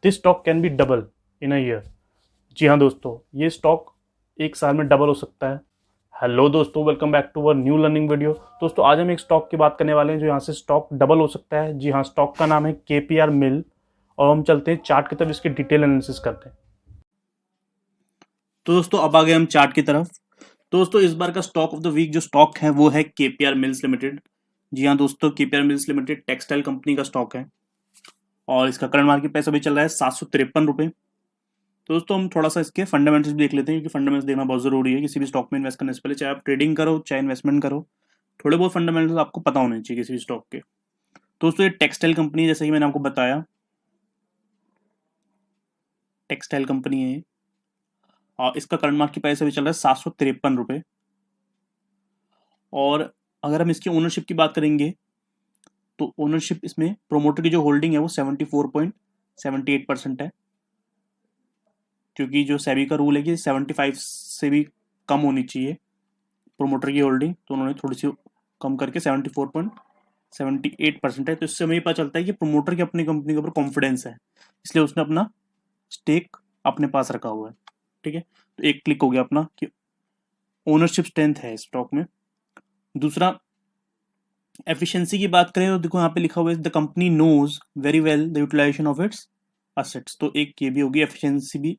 This stock can be double in a year. जी हाँ दोस्तों, ये स्टॉक एक साल में डबल हो सकता है। हेलो दोस्तों, welcome back to our new learning video. दोस्तों आज हम एक स्टॉक की बात करने वाले हैं जो यहाँ से स्टॉक डबल हो सकता है। जी हाँ, स्टॉक का नाम है केपीआर मिल। और हम चलते हैं चार्ट की तरफ, इसकी डिटेल एनालिसिस करते हैं। तो दोस्तों अब आ गए हम चार्ट की तरफ। तो दोस्तों इस बार का स्टॉक ऑफ द वीक जो स्टॉक है वो है केपीआर मिल्स लिमिटेड। जी हाँ दोस्तों, KPR mills limited textile company का स्टॉक है और इसका करंट मार्केट प्राइस अभी चल रहा है 753 रुपये। तो दोस्तों हम थोड़ा सा इसके फंडामेंटल्स भी देख लेते हैं, क्योंकि फंडामेंटल्स देखना बहुत जरूरी है किसी भी स्टॉक में इन्वेस्ट करने से पहले, चाहे आप ट्रेडिंग करो चाहे इन्वेस्टमेंट करो। थोड़े बहुत फंडामेंटल्स आपको पता होने चाहिए किसी भी स्टॉक के। तो दोस्तों ये टेक्सटाइल कंपनी, जैसे कि मैंने आपको बताया, टेक्सटाइल कंपनी है और इसका करंट मार्केट प्राइस अभी चल रहा है 753 रुपये। और अगर हम इसकी ओनरशिप की बात करेंगे तो ओनरशिप इसमें प्रोमोटर की जो होल्डिंग है वो 74.78% है, क्योंकि जो सेबी का रूल है कि 75 से भी कम होनी चाहिए प्रोमोटर की होल्डिंग, तो उन्होंने थोड़ी सी कम करके 74.78% है। तो इससे हमें पता चलता है कि प्रोमोटर की अपनी कंपनी के ऊपर कॉन्फिडेंस है, इसलिए उसने अपना स्टेक अपने पास रखा हुआ है। ठीक है, तो एक क्लिक हो गया अपना कि ओनरशिप स्ट्रेंथ है स्टॉक में। दूसरा, एफिशिएंसी की बात करें तो देखो यहाँ पे लिखा हुआ है the company knows very well the utilisation of its assets. तो एक ये भी होगी, एफिशिएंसी भी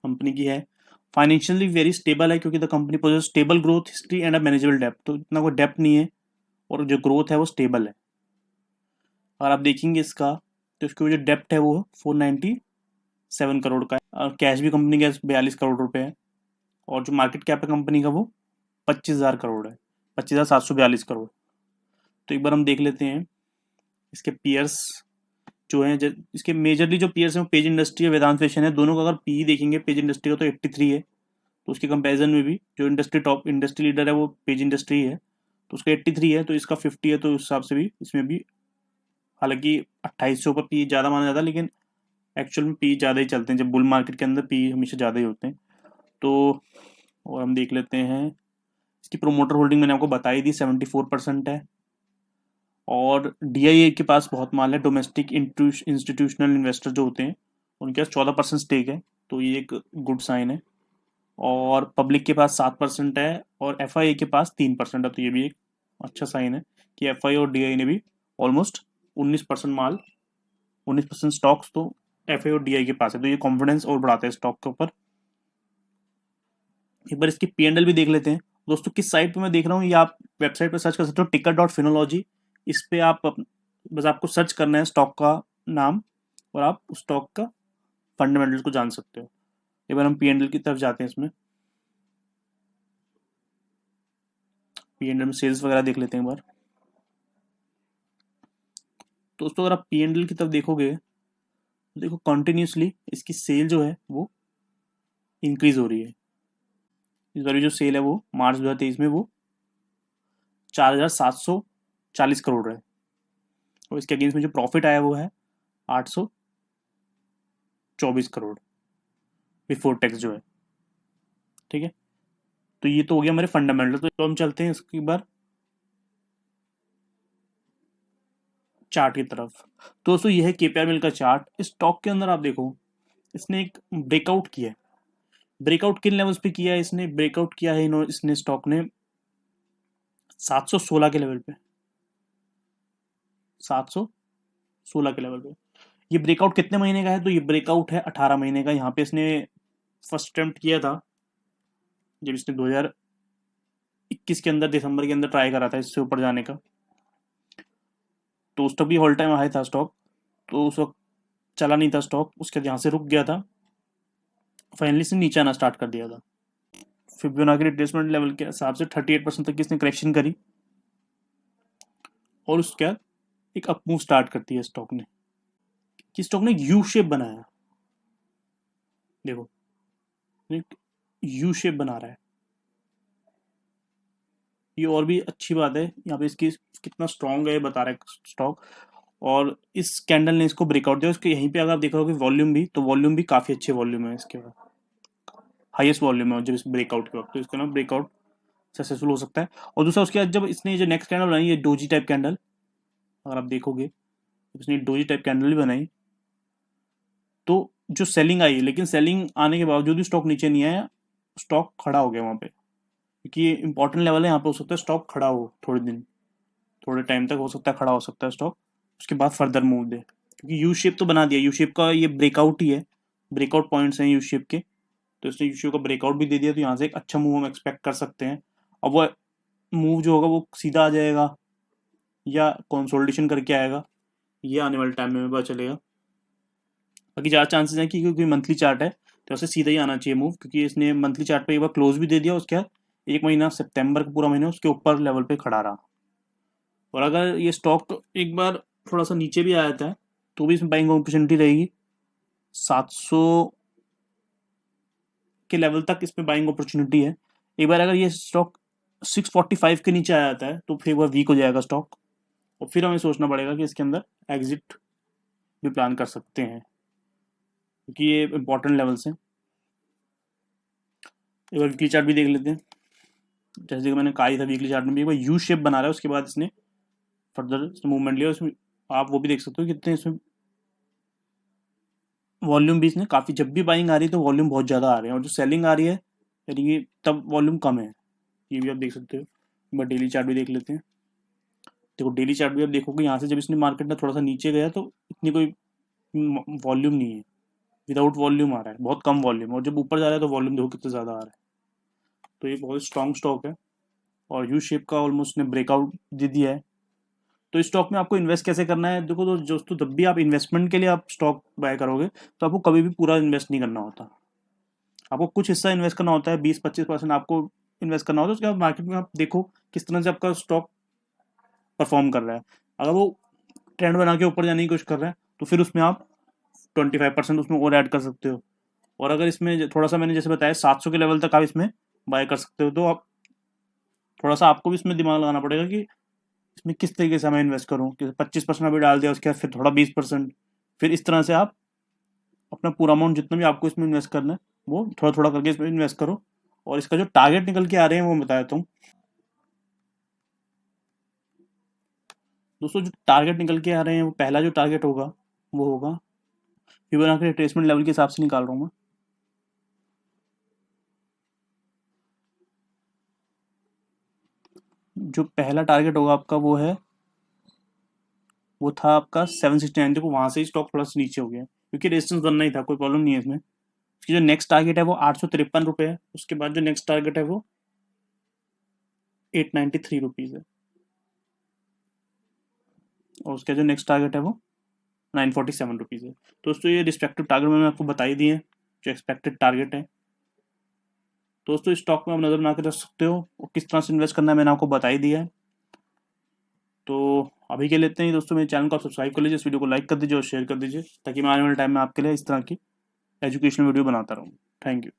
कंपनी की है। फाइनेंशियली वेरी स्टेबल है, क्योंकि the company possess stable growth history and a manageable depth. तो इतना कोई डेप्थ नहीं है और जो ग्रोथ है वो स्टेबल है। अगर आप देखेंगे इसका तो इसकी जो डेप्थ है वो 497 करोड़ का है, और कैश भी कंपनी का 42 करोड़ रुपए है, और जो मार्केट कैप है कंपनी का वो 25,000 करोड़ है, 25,742 करोड़। तो एक बार हम देख लेते हैं इसके पीयर्स जो हैं। इसके मेजरली जो पीयर्स हैं वो पेज इंडस्ट्री और वेदांत फैशन है। दोनों का अगर पी देखेंगे पेज इंडस्ट्री का तो 83 है, तो उसके कंपैरिजन में भी जो इंडस्ट्री टॉप इंडस्ट्री लीडर है वो पेज इंडस्ट्री है, तो उसका 83 है, तो इसका 50 है। तो उस हिसाब से भी इसमें भी, हालांकि 28 से ऊपर पी ज़्यादा माना जाता है, लेकिन एक्चुअल में पी ज़्यादा ही चलते हैं। जब बुल मार्केट के अंदर पी हमेशा ज़्यादा ही होते हैं। तो और हम देख लेते हैं इसकी प्रोमोटर होल्डिंग, मैंने आपको बताई दी 74% है। और डीआईए के पास बहुत माल है, डोमेस्टिक इंस्टीट्यूशनल इन्वेस्टर जो होते हैं उनके पास 14% स्टेक है, तो ये एक गुड साइन है। और पब्लिक के पास 7% है और एफआई के पास 3% है, तो ये भी एक अच्छा साइन है कि एफआई और डीआई ने भी ऑलमोस्ट 19% माल, 19% स्टॉक्स तो एफआई और डीआई के पास है, तो ये कॉन्फिडेंस और बढ़ाता है स्टॉक के ऊपर। एक बार इसकी पीएनएल भी देख लेते हैं दोस्तों। किस साइट पे मैं देख रहा हूँ, ये आप वेबसाइट पर सर्च कर सकते हो, ticker.finology। इस पे आप बस आपको सर्च करना है स्टॉक का नाम और आप उस स्टॉक का फंडामेंटल्स को जान सकते हो। एक बार हम पीएनएल की तरफ जाते हैं, इसमें पीएनएल में सेल्स वगैरह देख लेते हैं एक बार। दोस्तों अगर आप पीएनएल की तरफ देखोगे तो देखो कंटिन्यूसली इसकी सेल जो है वो इंक्रीज हो रही है। इस बार जो सेल है वो मार्च 2023 में वो 4,740 करोड़ है, और इसके अगेंस्ट में जो प्रॉफिट आया वो है 824 करोड़ बिफोर टैक्स जो है। ठीक है, तो ये तो हो गया हमारे फंडामेंटल। तो हम चलते हैं इसकी बार चार्ट की तरफ। तो दोस्तों ये है केपीआर मिल का चार्ट। इस स्टॉक के अंदर आप देखो इसने एक ब्रेकआउट किया है। ब्रेकआउट किन लेवल्स पे किया है इसने? ब्रेकआउट किया है इसने स्टॉक ने 716 के लेवल पे, 716 के लेवल पे। ये ब्रेकआउट कितने महीने का है? तो ये ब्रेकआउट है 18 महीने का। यहाँ पे इसने फर्स्ट अटेम्प्ट किया था जब इसने 2021 के अंदर दिसंबर के अंदर ट्राई करा था इससे ऊपर जाने का, तो उस तक भी ऑल टाइम हाई था स्टॉक, तो उस वक्त चला नहीं था स्टॉक, उसके यहाँ से रुक गया था, फाइनली से नीचे आना स्टार्ट कर दिया था। फिबोनाची रिट्रेसमेंट लेवल के हिसाब से 38% तक इसने करेक्शन करी और उसके बाद एक अपमूव स्टार्ट कर दिया स्टॉक ने, कि स्टॉक ने यू शेप बनाया। देखो एक यू शेप बना रहा है, ये और भी अच्छी बात है। यहाँ पे इसकी कितना स्ट्रॉन्ग है बता रहा है स्टॉक, और इस कैंडल ने इसको ब्रेकआउट दिया। उसके यहीं पे अगर आप देख रहे हो कि वॉल्यूम भी, तो वॉल्यूम भी काफ़ी अच्छे वॉल्यूम है इसके बाद, हाईएस्ट वॉल्यूम है जब इस ब्रेकआउट के वक्त, तो इसका ना ब्रेकआउट सक्सेसफुल हो सकता है। और दूसरा उसके बाद जब इसने जो नेक्स्ट कैंडल बनाई, ये डोजी टाइप कैंडल, अगर आप देखोगे इसने डोजी टाइप कैंडल भी बनाई, तो जो सेलिंग आई है, लेकिन सेलिंग आने के बावजूद भी स्टॉक नीचे नहीं आया, स्टॉक खड़ा हो गया वहाँ पे, क्योंकि ये इंपॉर्टेंट लेवल है, यहाँ पे हो सकता है स्टॉक खड़ा हो थोड़े दिन, थोड़े टाइम तक हो सकता है खड़ा हो सकता है स्टॉक, उसके बाद फर्दर मूव दे, क्योंकि यू शेप तो बना दिया, यू शेप का ये ब्रेकआउट ही है, ब्रेकआउट पॉइंट्स हैं यू शेप के, तो इसने यू शेप का ब्रेकआउट भी दे दिया, तो यहाँ से एक अच्छा मूव हम एक्सपेक्ट कर सकते हैं। अब वो मूव जो होगा वो सीधा आ जाएगा या कंसोलिडेशन करके आएगा, ये आने वाले टाइम में पता चलेगा। बाकी ज़्यादा चांसेस हैं कि क्योंकि मंथली चार्ट है तो उसे सीधा ही आना चाहिए मूव, क्योंकि इसने मंथली चार्ट पे एक बार क्लोज भी दे दिया, उसके बाद एक महीना सितंबर का पूरा महीना उसके ऊपर लेवल पे खड़ा रहा। और अगर ये स्टॉक एक बार थोड़ा सा नीचे भी आ जाता है तो भी इसमें बाइंग अपॉर्चुनिटी रहेगी, 700 के लेवल तक इसमें बाइंग अपॉर्चुनिटी है। एक बार अगर ये स्टॉक 645 के नीचे आ जाता है तो फिर एक बार वीक हो जाएगा स्टॉक, और फिर हमें सोचना पड़ेगा कि इसके अंदर एग्जिट भी प्लान कर सकते हैं, क्योंकि ये इंपॉर्टेंट लेवल्स हैं। एक बार वीकली चार्ट भी देख लेते हैं, जैसे कि मैंने कहा ही था वीकली चार्ट में भी एक बार यू शेप बना रहा है, उसके बाद इसने फर्दर मूवमेंट लिया, उसमें आप वो भी देख सकते हो कितने इसमें वॉल्यूम भी इसने काफ़ी, जब भी बाइंग आ रही है तो वॉल्यूम बहुत ज़्यादा आ रहे हैं, और जो सेलिंग आ रही है यानी कि तब वॉल्यूम कम है, ये भी आप देख सकते हो। एक बार डेली चार्ट भी देख लेते हैं। देखो डेली चार्ट भी आप देखोगे, यहाँ से जब इसने मार्केट में थोड़ा सा नीचे गया तो इतनी कोई वॉल्यूम नहीं है, विदाउट वॉल्यूम आ रहा है, बहुत कम वॉल्यूम, और जब ऊपर जा रहा है तो वॉल्यूम देखो कितना ज़्यादा आ रहा है, तो ये बहुत स्ट्रॉन्ग स्टॉक है। और यू शेप का ऑलमोस्ट ने ब्रेकआउट दे दिया है। तो इस स्टॉक में आपको इन्वेस्ट कैसे करना है, देखो तो दोस्तों, जब भी आप इन्वेस्टमेंट के लिए आप स्टॉक बाय करोगे तो आपको कभी भी पूरा इन्वेस्ट नहीं करना होता, आपको कुछ हिस्सा इन्वेस्ट करना होता है, 20-25% आपको इन्वेस्ट करना होता है, उसके बाद मार्केट में आप देखो किस तरह से आपका स्टॉक परफॉर्म कर रहा है। अगर वो ट्रेंड बना के ऊपर जाने की कोशिश कर रहा है तो फिर उसमें आप 25% उसमें और ऐड कर सकते हो। और अगर इसमें थोड़ा सा मैंने जैसे बताया 700 के लेवल तक आप इसमें बाय कर सकते हो, तो आप थोड़ा सा आपको भी इसमें दिमाग लगाना पड़ेगा कि इसमें किस तरीके से मैं इन्वेस्ट करूँ, कि 25% अभी डाल दिया, उसके बाद फिर थोड़ा 20%, फिर इस तरह से आप अपना पूरा अमाउंट जितना भी आपको इसमें इन्वेस्ट करना है वो थोड़ा थोड़ा करके इसमें इन्वेस्ट करो। और इसका जो टारगेट निकल के आ रहे हैं वो मैं बता देता हूँ दोस्तों। जो टारगेट निकल के आ रहे हैं वो पहला जो टारगेट होगा वो होगा फिबोनाची रिट्रेसमेंट लेवल के हिसाब से निकाल रहा हूँ मैं। जो पहला टारगेट होगा आपका वो था आपका 769, देखो वहां से ही स्टॉक थोड़ा सा नीचे हो गया, क्योंकि रेजिस्टेंस बनना ही था, कोई प्रॉब्लम नहीं है इसमें। उसकी जो नेक्स्ट टारगेट है वो 853 रुपये है, उसके बाद जो नेक्स्ट टारगेट है वो 893 रुपीज़ है, और उसका जो नेक्स्ट टारगेट है वो 947 रुपीज़ है। तो दोस्तों ये रिस्पेक्टिव टारगेट मैंने आपको बता ही दिए, जो एक्सपेक्टेड टारगेट है। दोस्तों इस स्टॉक में आप नज़र बना के रख सकते हो, और किस तरह से इन्वेस्ट करना है मैंने आपको बता ही दिया है। तो अभी के लेते हैं दोस्तों, मेरे चैनल को आप सब्सक्राइब कर लीजिए, इस वीडियो को लाइक कर दीजिए और शेयर कर दीजिए, ताकि मैं आने वाले टाइम में आपके लिए इस तरह की एजुकेशनल वीडियो बनाता रहूँ। Thank you.